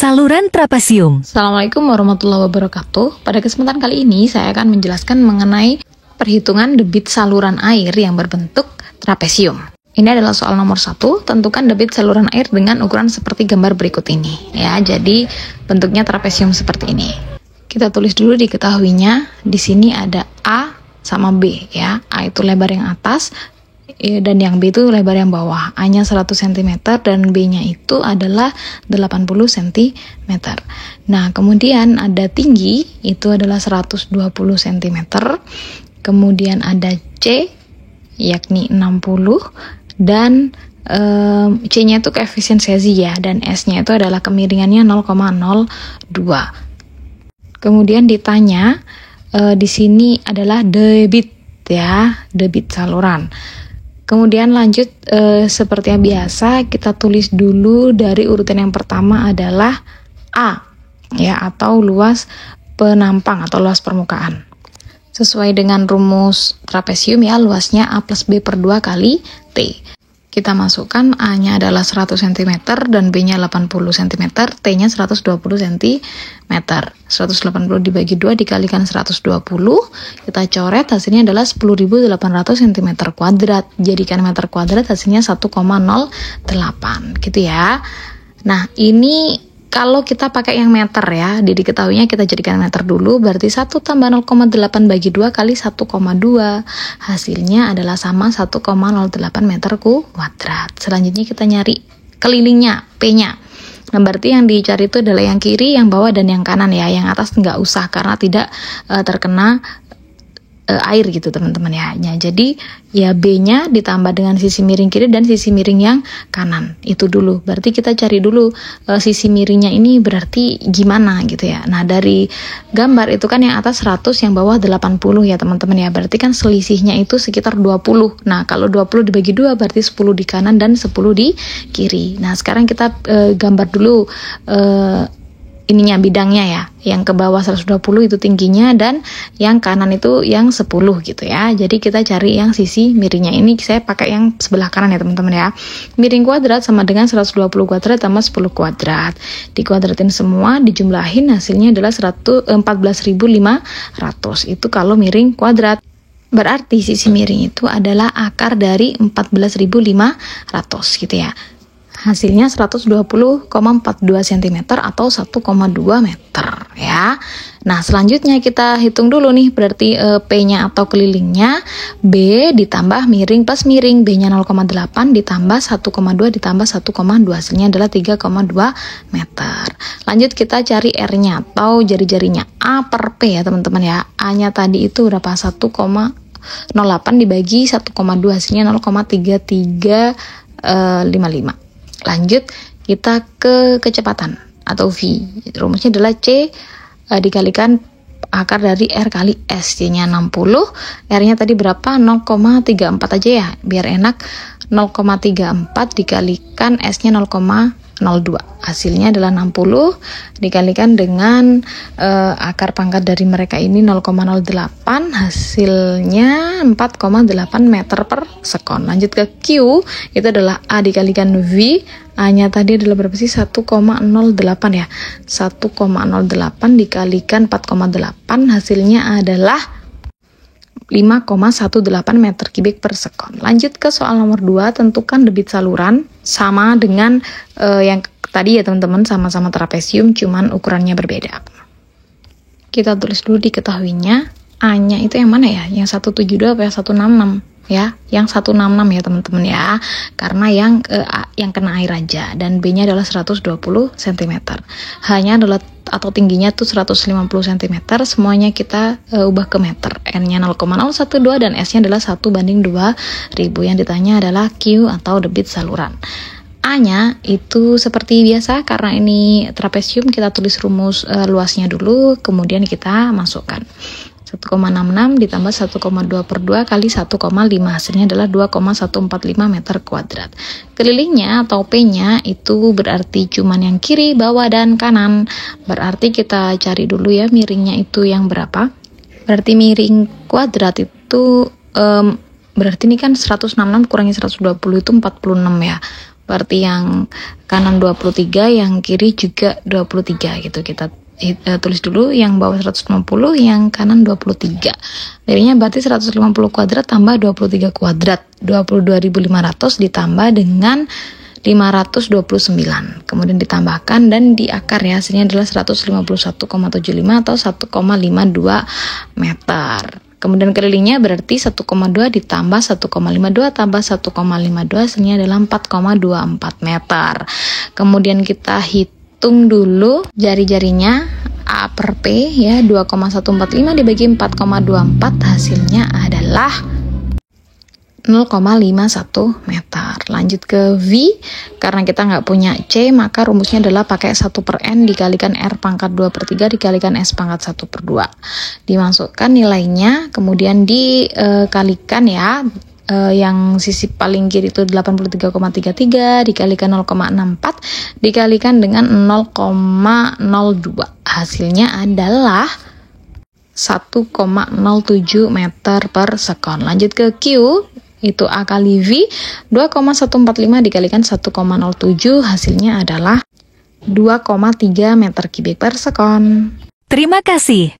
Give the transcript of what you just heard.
Saluran trapesium. Assalamualaikum warahmatullahi wabarakatuh. Pada kesempatan kali ini saya akan menjelaskan mengenai perhitungan debit saluran air yang berbentuk trapesium. Ini adalah soal nomor 1. Tentukan debit saluran air dengan ukuran seperti gambar berikut ini. Ya, jadi bentuknya trapesium seperti ini. Kita tulis dulu diketahuinya. Di sini ada A sama B ya. A itu lebar yang atas dan yang B itu lebar yang bawah. A-nya 100 cm dan B-nya itu adalah 80 cm. Nah, kemudian ada tinggi itu adalah 120 cm. Kemudian ada C yakni 60 dan C-nya itu koefisien Cesi ya, dan S-nya itu adalah kemiringannya 0,02. Kemudian ditanya di sini adalah debit ya, debit saluran. Kemudian lanjut seperti yang biasa kita tulis dulu dari urutan yang pertama adalah A ya, atau luas penampang atau luas permukaan. Sesuai dengan rumus trapesium ya, luasnya A plus B per 2 kali T. Kita masukkan A-nya adalah 100 cm dan B-nya 80 cm, T-nya 120 cm. 180 dibagi 2 dikalikan 120, kita coret, hasilnya adalah 10.800 cm kuadrat. Jadikan meter kuadrat, hasilnya 1,08 gitu ya. Nah, ini kalau kita pakai yang meter ya, diketahuinya kita jadikan meter dulu, berarti 1 tambah 0,8 bagi 2 kali 1,2. Hasilnya adalah sama 1,08 meter kuadrat. Selanjutnya kita nyari kelilingnya, P-nya. Nah, berarti yang dicari itu adalah yang kiri, yang bawah, dan yang kanan ya. Yang atas nggak usah karena tidak terkena air gitu teman-teman ya. Nah, jadi ya B-nya ditambah dengan sisi miring kiri dan sisi miring yang kanan. Itu dulu. Berarti kita cari dulu sisi miringnya ini berarti gimana gitu ya. Nah, dari gambar itu kan yang atas 100, yang bawah 80 ya teman-teman ya. Berarti kan selisihnya itu sekitar 20. Nah, kalau 20 dibagi 2 berarti 10 di kanan dan 10 di kiri. Nah, sekarang kita gambar dulu ininya, bidangnya ya. Yang ke bawah 120 itu tingginya dan yang kanan itu yang 10 gitu ya. Jadi kita cari yang sisi miringnya. Ini saya pakai yang sebelah kanan ya teman-teman ya. Miring kuadrat sama dengan 120 kuadrat tambah 10 kuadrat. Dikuadratin semua, dijumlahin, hasilnya adalah 14.500. Itu kalau miring kuadrat. Berarti sisi miring itu adalah akar dari 14.500 gitu ya. Hasilnya 120,42 cm atau 1,2 meter ya. Nah, selanjutnya kita hitung dulu nih, berarti P-nya atau kelilingnya B ditambah miring plus miring, B-nya 0,8 ditambah 1,2 ditambah 1,2, hasilnya adalah 3,2 meter. Lanjut kita cari R-nya atau jari-jarinya A per P ya teman-teman ya. A-nya tadi itu berapa? 1,08 dibagi 1,2, hasilnya 0,3355. Lanjut kita ke kecepatan atau V. Rumusnya adalah C dikalikan akar dari R kali S. C-nya 60, R-nya tadi berapa? 0,34 aja ya, biar enak. 0,34 dikalikan S-nya 0,02. Hasilnya adalah 60 dikalikan dengan akar pangkat dari mereka ini 0,08, hasilnya 4,8 meter per sekon. Lanjut ke Q, itu adalah A dikalikan V. A-nya tadi adalah berapa sih? 1,08 ya. 1,08 dikalikan 4,8, hasilnya adalah 5,18 meter kubik per sekon. Lanjut ke soal nomor 2, tentukan debit saluran sama dengan yang tadi ya teman-teman, sama-sama trapesium cuman ukurannya berbeda. Kita tulis dulu diketahuinya. A-nya itu yang mana ya? Yang 172 apa yang 166? Ya, yang 166 ya teman-teman ya, karena yang kena air aja, dan B-nya adalah 120 cm. H-nya adalah atau tingginya tuh 150 cm, semuanya kita ubah ke meter. N-nya 0,012 dan S-nya adalah 1/2000. Yang ditanya adalah Q atau debit saluran. A-nya itu seperti biasa, karena ini trapesium kita tulis rumus luasnya dulu, kemudian kita masukkan 1,66 ditambah 1,2 per 2 kali 1,5, hasilnya adalah 2,145 meter kuadrat. Kelilingnya atau P-nya itu berarti cuman yang kiri, bawah, dan kanan. Berarti kita cari dulu ya miringnya itu yang berapa. Berarti miring kuadrat itu berarti ini kan 166 kurangi 120 itu 46 ya. Seperti yang kanan 23, yang kiri juga 23 gitu. Kita tulis dulu yang bawah 150, yang kanan 23. Jadinya berarti 150 kuadrat tambah 23 kuadrat. 22.500 ditambah dengan 529. Kemudian ditambahkan dan diakar ya, hasilnya adalah 151,75 atau 1,52 meter. Kemudian kelilingnya berarti 1,2 ditambah 1,52 tambah 1,52, hasilnya adalah 4,24 meter. Kemudian kita hitung dulu jari-jarinya A per P ya, 2,145 dibagi 4,24, hasilnya adalah 0,51 meter. Lanjut ke V, karena kita nggak punya C, maka rumusnya adalah pakai 1 per N dikalikan R pangkat 2 per 3 dikalikan S pangkat 1 per 2. Dimasukkan nilainya, kemudian dikalikan ya, yang sisi paling kiri itu 83,33 dikalikan 0,64 dikalikan dengan 0,02. Hasilnya adalah 1,07 meter per sekon. Lanjut ke Q, itu A kali V, 2,145 dikalikan 1,07, hasilnya adalah 2,3 meter kubik per sekon. Terima kasih.